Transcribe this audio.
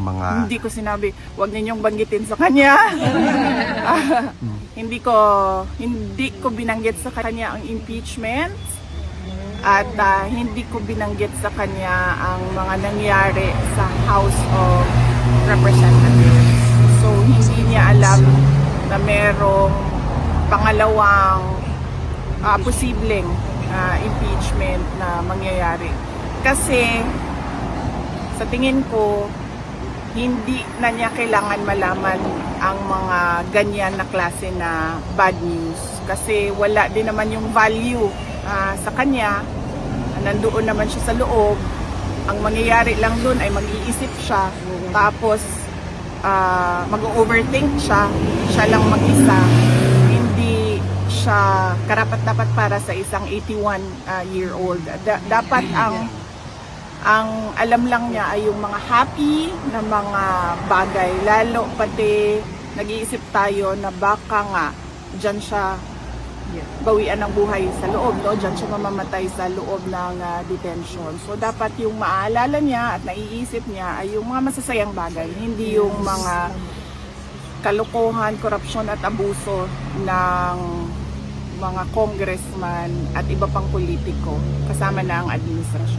mga... Hindi ko sinabi, huwag ninyong banggitin sa kanya. Hindi ko binanggit sa kanya ang impeachment at hindi ko binanggit sa kanya ang mga nangyari sa House of Representatives. So hindi niya alam na merong pangalawang posibleng impeachment na mangyayari. Kasi sa tingin ko, hindi na niya kailangan malaman ang mga ganyan na klase na bad news. Kasi wala din naman yung value sa kanya. Nandoon naman siya sa loob. Ang mangyayari lang doon ay mag-iisip siya. Tapos mag-overthink siya. Siya lang mag-isa. Hindi siya karapat-dapat para sa isang 81-year-old. Dapat ang alam lang niya ay yung mga happy na mga bagay. Lalo pati nag-iisip tayo na baka nga dyan siya bawian ng buhay sa loob, no? Dyan siya mamamatay sa loob ng detention. So dapat yung maaalala niya at naiisip niya ay yung mga masasayang bagay, hindi yung mga kalokohan, korupsyon at abuso ng mga congressman at iba pang politiko kasama na ang administrasyon.